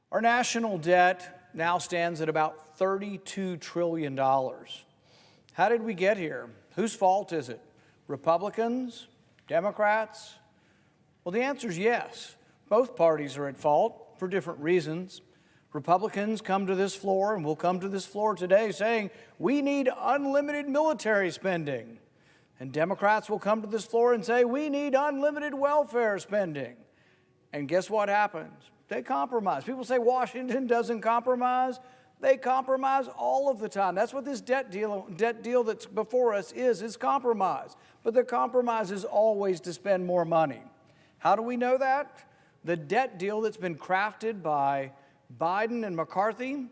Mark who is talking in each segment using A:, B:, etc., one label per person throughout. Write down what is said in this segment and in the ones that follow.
A: Our national debt now stands at about $32 trillion. How did we get here? Whose fault is it? Republicans? Democrats? Well, the answer is yes. Both parties are at fault for different reasons. Republicans come to this floor, and will come to this floor today saying, we need unlimited military spending. And Democrats will come to this floor and say, we need unlimited welfare spending. And guess what happens? They compromise. People say Washington doesn't compromise. They compromise all of the time. That's what this debt deal that's before us is compromise. But the compromise is always to spend more money. How do we know that? The debt deal that's been crafted by Biden and McCarthy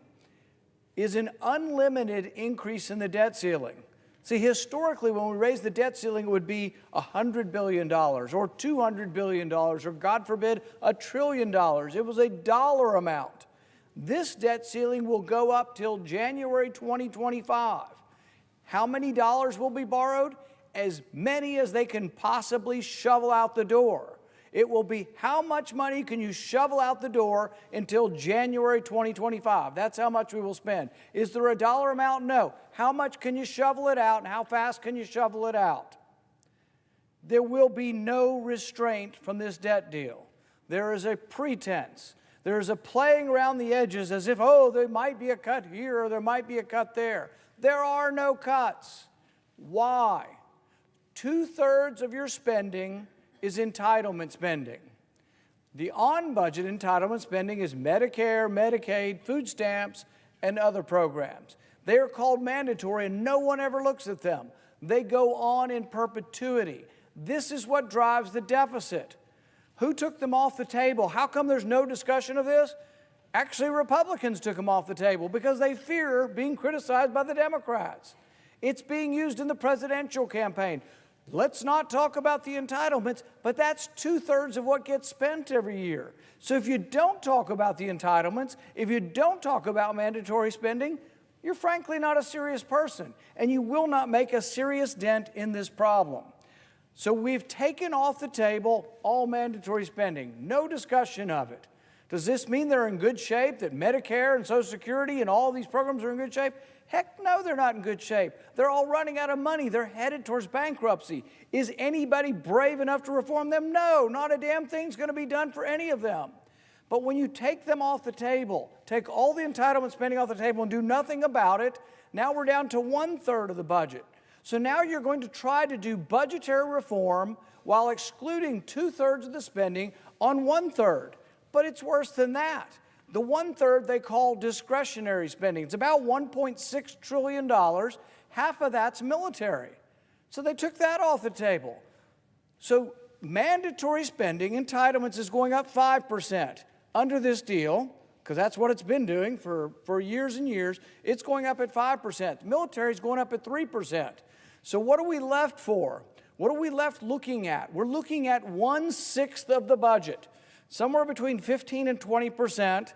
A: is an unlimited increase in the debt ceiling. See, historically, when we raised the debt ceiling, it would be $100 billion or $200 billion or, God forbid, $1 trillion. It was a dollar amount. This debt ceiling will go up till January 2025. How many dollars will be borrowed? As many as they can possibly shovel out the door. It will be how much money can you shovel out the door until January 2025. That's how much we will spend. Is there a dollar amount? No. How much can you shovel it out and how fast can you shovel it out? There will be no restraint from this debt deal. There is a pretense. There is a playing around the edges as if, oh, there might be a cut here or there might be a cut there. There are no cuts. Why? 2/3 of your spending is entitlement spending. The on-budget entitlement spending is Medicare, Medicaid, food stamps, and other programs. They are called mandatory and no one ever looks at them. They go on in perpetuity. This is what drives the deficit. Who took them off the table? How come there's no discussion of this? Actually, Republicans took them off the table because they fear being criticized by the Democrats. It's being used in the presidential campaign. Let's not talk about the entitlements, but that's 2/3 of what gets spent every year. So if you don't talk about the entitlements, if you don't talk about mandatory spending, you're frankly not a serious person, and you will not make a serious dent in this problem. So we've taken off the table all mandatory spending, no discussion of it. Does this mean they're in good shape, that Medicare and Social Security and all these programs are in good shape? Heck no, they're not in good shape. They're all running out of money. They're headed towards bankruptcy. Is anybody brave enough to reform them? No, not a damn thing's going to be done for any of them. But when you take them off the table, take all the entitlement spending off the table and do nothing about it, now we're down to 1/3 of the budget. So now you're going to try to do budgetary reform while excluding 2/3 of the spending on 1/3. But it's worse than that. The 1/3 they call discretionary spending. It's about $1.6 trillion. Half of that's military. So they took that off the table. So mandatory spending, entitlements, is going up 5%. Under this deal, because that's what it's been doing for years and years, it's going up at 5%. The military is going up at 3%. So what are we left for? What are we left looking at? We're looking at 1/6 of the budget. Somewhere between 15 and 20%,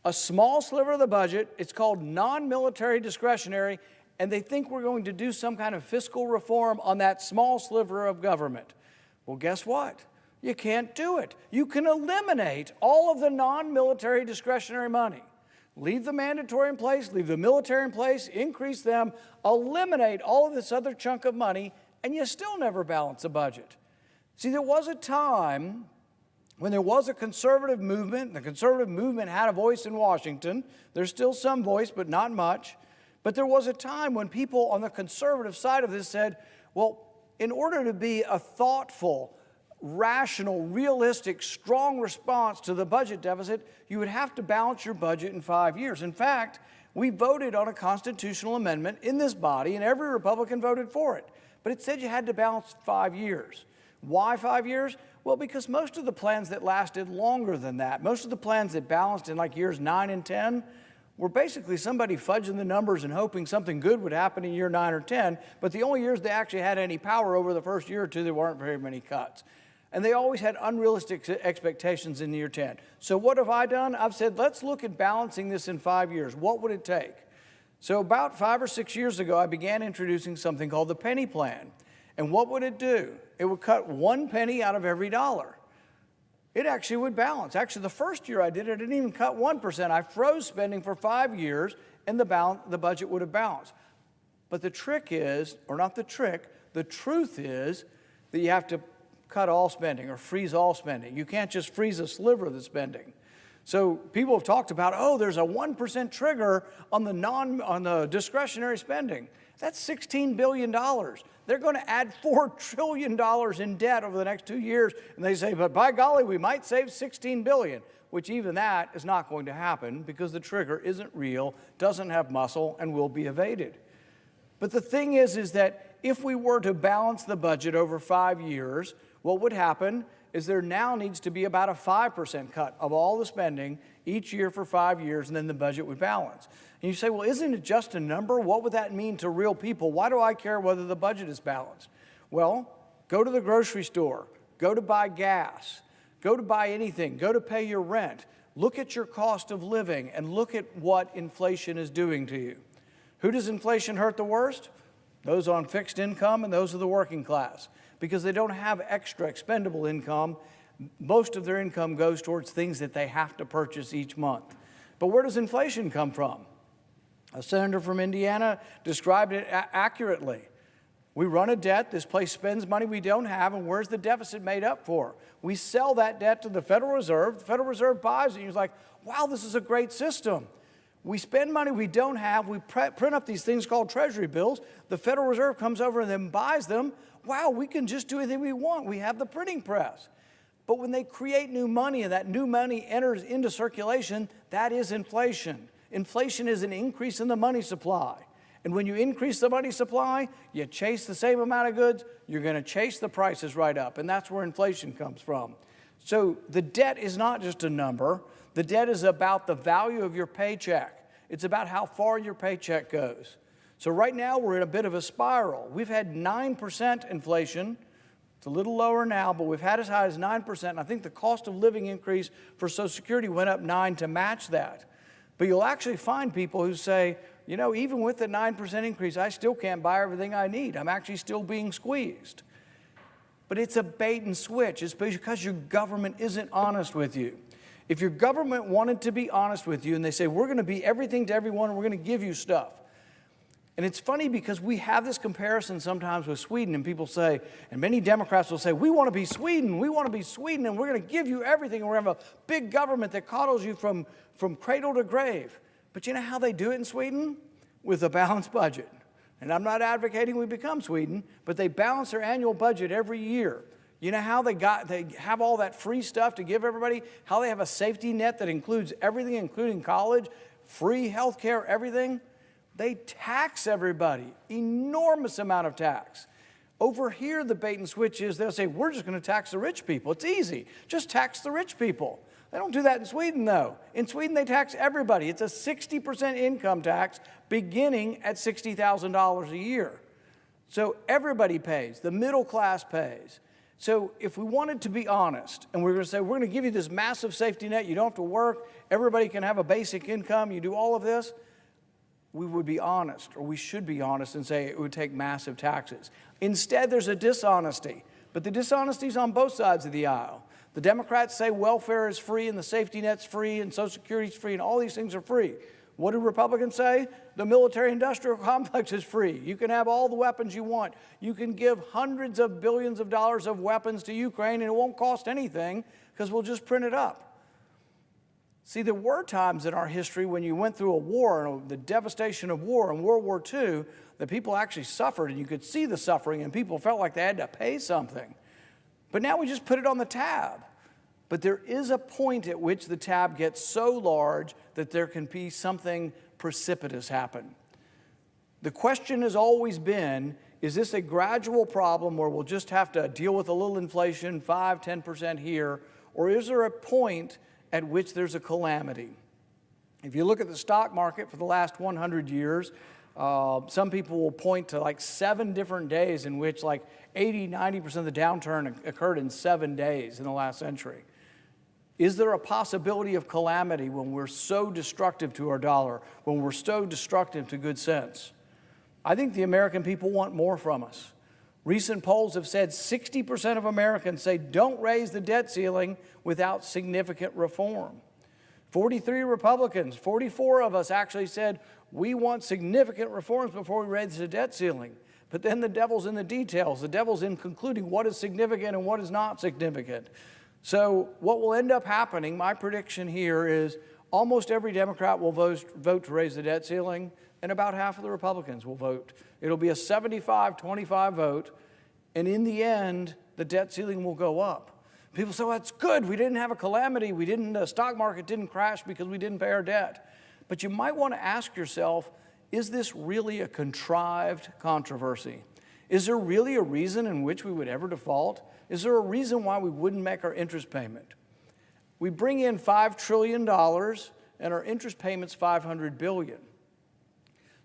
A: a small sliver of the budget. It's called non-military discretionary, and they think we're going to do some kind of fiscal reform on that small sliver of government. Well, guess what? You can't do it. You can eliminate all of the non-military discretionary money. Leave the mandatory in place, leave the military in place, increase them, eliminate all of this other chunk of money, and you still never balance a budget. See, there was a time when there was a conservative movement. The conservative movement had a voice in Washington. There's still some voice, but not much. But there was a time when people on the conservative side of this said, well, in order to be a thoughtful, rational, realistic, strong response to the budget deficit, you would have to balance your budget in 5 years. In fact, we voted on a constitutional amendment in this body, and every Republican voted for it. But it said you had to balance 5 years. Why 5 years? Well, because most of the plans that lasted longer than that, most of the plans that balanced in like years 9 and 10, were basically somebody fudging the numbers and hoping something good would happen in year 9 or 10, but the only years they actually had any power over the first year or two, there weren't very many cuts. And they always had unrealistic expectations in year 10. So what have I done? I've said, let's look at balancing this in 5 years. What would it take? So about 5 or 6 years ago, I began introducing something called the penny plan. And what would it do? It would cut 1 penny out of every dollar. it actually would balance. Actually, the first year I did it, I didn't even cut 1%. I froze spending for 5 years, and the budget would have balanced. But the trick is, or not the trick, the truth is that you have to cut all spending or freeze all spending. You can't just freeze a sliver of the spending. So people have talked about, oh, there's a 1% trigger on the discretionary spending. That's $16 billion. They're going to add $4 trillion in debt over the next 2 years. And they say, but by golly, we might save $16 billion, which even that is not going to happen because the trigger isn't real, doesn't have muscle, and will be evaded. But the thing is that if we were to balance the budget over 5 years, what would happen is there now needs to be about a 5% cut of all the spending each year for 5 years, and then the budget would balance. And you say, well, isn't it just a number? What would that mean to real people? Why do I care whether the budget is balanced? Well, go to the grocery store, go to buy gas, go to buy anything, go to pay your rent. Look at your cost of living and look at what inflation is doing to you. Who does inflation hurt the worst? Those on fixed income and those of the working class, because they don't have extra expendable income. Most of their income goes towards things that they have to purchase each month. But where does inflation come from? A senator from Indiana described it accurately. We run a debt, this place spends money we don't have, and where's the deficit made up for? We sell that debt to the Federal Reserve buys it, and you're like, wow, this is a great system. We spend money we don't have, we print up these things called Treasury bills, the Federal Reserve comes over and then buys them. Wow, we can just do anything we want. We have the printing press. But when they create new money and that new money enters into circulation, that is inflation. Inflation is an increase in the money supply. And when you increase the money supply, you chase the same amount of goods, you're going to chase the prices right up. And that's where inflation comes from. So the debt is not just a number. The debt is about the value of your paycheck. It's about how far your paycheck goes. So right now we're in a bit of a spiral. We've had 9% inflation. It's a little lower now, but we've had as high as 9%. And I think the cost of living increase for Social Security went up 9% to match that. But you'll actually find people who say, you know, even with the 9% increase, I still can't buy everything I need. I'm actually still being squeezed. But it's a bait and switch. It's because your government isn't honest with you. If your government wanted to be honest with you and they say, we're going to be everything to everyone and we're going to give you stuff. And it's funny because we have this comparison sometimes with Sweden, and people say, and many Democrats will say, we want to be Sweden, and we're going to give you everything, and we're going to have a big government that coddles you from cradle to grave. But you know how they do it in Sweden? With a balanced budget. And I'm not advocating we become Sweden, but they balance their annual budget every year. You know how they have all that free stuff to give everybody? How they have a safety net that includes everything, including college, free health care, everything? They tax everybody, enormous amount of tax. Over here, the bait and switch is they'll say, we're just going to tax the rich people. It's easy. Just tax the rich people. They don't do that in Sweden, though. In Sweden, they tax everybody. It's a 60% income tax beginning at $60,000 a year. So everybody pays. The middle class pays. So if we wanted to be honest, and we're going to say, we're going to give you this massive safety net, you don't have to work, everybody can have a basic income, you do all of this, we would be honest, or we should be honest and say it would take massive taxes. Instead, there's a dishonesty. But the dishonesty is on both sides of the aisle. The Democrats say welfare is free and the safety net's free and Social Security is free and all these things are free. What do Republicans say? The military-industrial complex is free. You can have all the weapons you want. You can give hundreds of billions of dollars of weapons to Ukraine and it won't cost anything because we'll just print it up. See, there were times in our history when you went through a war, and the devastation of war in World War II, that people actually suffered, and you could see the suffering, and people felt like they had to pay something. But now we just put it on the tab. But there is a point at which the tab gets so large that there can be something precipitous happen. The question has always been, is this a gradual problem where we'll just have to deal with a little inflation, 5-10% here, or is there a point at which there's a calamity? If you look at the stock market for the last 100 years, some people will point to like 7 different days in which like 80-90% of the downturn occurred in 7 days in the last century. Is there a possibility of calamity when we're so destructive to our dollar, when we're so destructive to good sense? I think the American people want more from us. Recent polls have said 60% of Americans say don't raise the debt ceiling without significant reform. 43 Republicans, 44 of us actually said we want significant reforms before we raise the debt ceiling. But then the devil's in the details. The devil's in concluding what is significant and what is not significant. So what will end up happening, my prediction here is almost every Democrat will vote to raise the debt ceiling, and about half of the Republicans will vote. It'll be a 75-25 vote, and in the end, the debt ceiling will go up. People say, well, that's good. We didn't have a calamity. The stock market didn't crash because we didn't pay our debt. But you might want to ask yourself, is this really a contrived controversy? Is there really a reason in which we would ever default? Is there a reason why we wouldn't make our interest payment? We bring in $5 trillion, and our interest payment's $500 billion.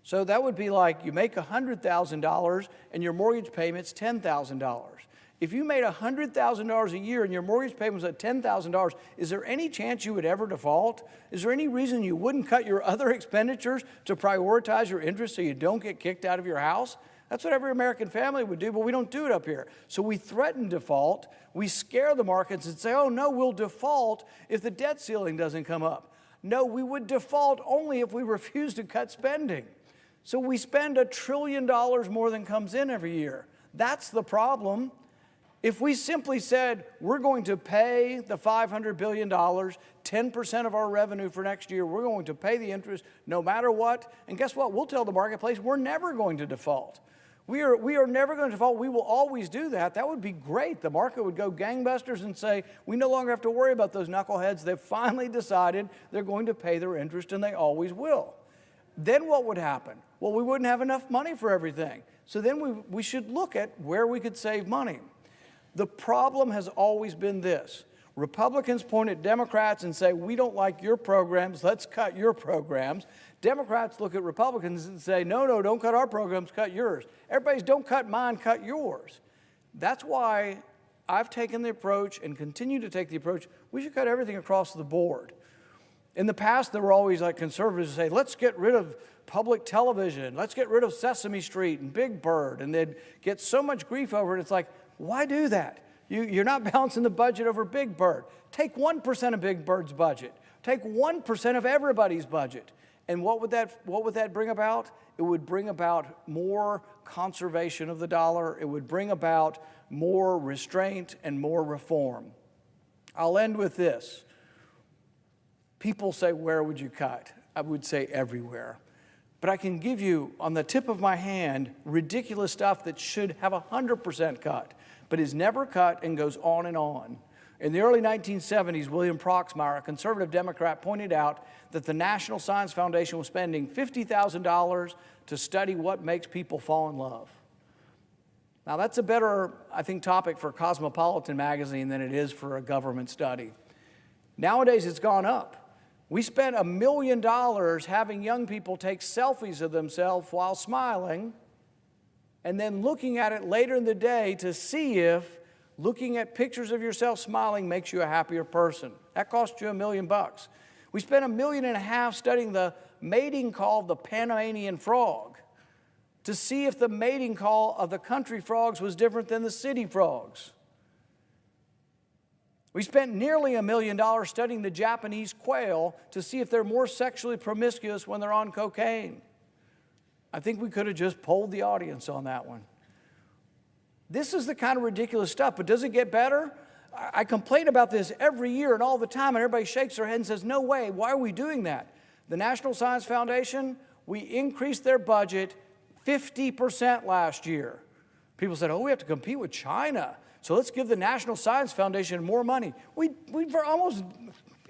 A: So that would be like you make $100,000 and your mortgage payment's $10,000. If you made $100,000 a year and your mortgage payment was at $10,000, is there any chance you would ever default? Is there any reason you wouldn't cut your other expenditures to prioritize your interest so you don't get kicked out of your house? That's what every American family would do, but we don't do it up here. So we threaten default. We scare the markets and say, oh, no, we'll default if the debt ceiling doesn't come up. No, we would default only if we refuse to cut spending. So we spend $1 trillion more than comes in every year. That's the problem. If we simply said, we're going to pay the $500 billion, 10% of our revenue for next year, we're going to pay the interest no matter what, and guess what? We'll tell the marketplace we're never going to default. We are never going to default. We will always do that. That would be great. The market would go gangbusters and say, we no longer have to worry about those knuckleheads. They've finally decided they're going to pay their interest, and they always will. Then what would happen? Well, we wouldn't have enough money for everything. So then we should look at where we could save money. The problem has always been this. Republicans point at Democrats and say, we don't like your programs, let's cut your programs. Democrats look at Republicans and say, no, don't cut our programs, cut yours. Everybody's don't cut mine, cut yours. That's why I've taken the approach and continue to take the approach, we should cut everything across the board. In the past, there were always like conservatives who say, let's get rid of public television, let's get rid of Sesame Street and Big Bird, and they'd get so much grief over it. It's like, why do that? You're not balancing the budget over Big Bird. Take 1% of Big Bird's budget. Take 1% of everybody's budget. And what would that bring about? It would bring about more conservation of the dollar. It would bring about more restraint and more reform. I'll end with this. People say, where would you cut? I would say everywhere. But I can give you, on the tip of my hand, ridiculous stuff that should have 100% cut, but is never cut and goes on and on. In the early 1970s, William Proxmire, a conservative Democrat, pointed out that the National Science Foundation was spending $50,000 to study what makes people fall in love. Now, that's a better, I think, topic for Cosmopolitan magazine than it is for a government study. Nowadays, it's gone up. We spent $1 million having young people take selfies of themselves while smiling and then looking at it later in the day to see if looking at pictures of yourself smiling makes you a happier person. That cost you $1 million. We spent $1.5 million studying the mating call of the Panamanian frog to see if the mating call of the country frogs was different than the city frogs. We spent nearly $1 million studying the Japanese quail to see if they're more sexually promiscuous when they're on cocaine. I think we could have just polled the audience on that one. This is the kind of ridiculous stuff, but does it get better? I complain about this every year and all the time, and everybody shakes their head and says, no way, why are we doing that? The National Science Foundation, we increased their budget 50% last year. People said, oh, we have to compete with China, so let's give the National Science Foundation more money. We've almost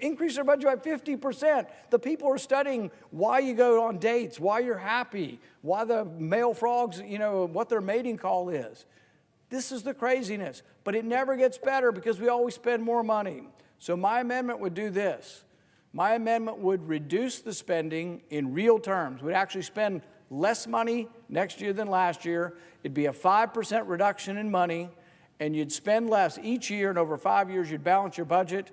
A: increased our budget by 50%. The people are studying why you go on dates, why you're happy, why the male frogs, what their mating call is. This is the craziness, but it never gets better because we always spend more money. So my amendment would do this. My amendment would reduce the spending in real terms. We'd actually spend less money next year than last year. It'd be a 5% reduction in money, and you'd spend less each year, and over 5 years, you'd balance your budget,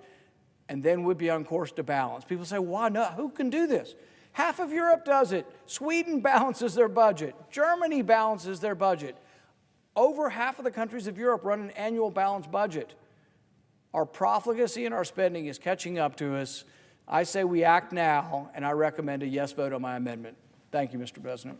A: and then we'd be on course to balance. People say, why not? Who can do this? Half of Europe does it. Sweden balances their budget. Germany balances their budget. Over half of the countries of Europe run an annual balanced budget. Our profligacy and our spending is catching up to us. I say we act now, and I recommend a yes vote on my amendment. Thank you, Mr. President.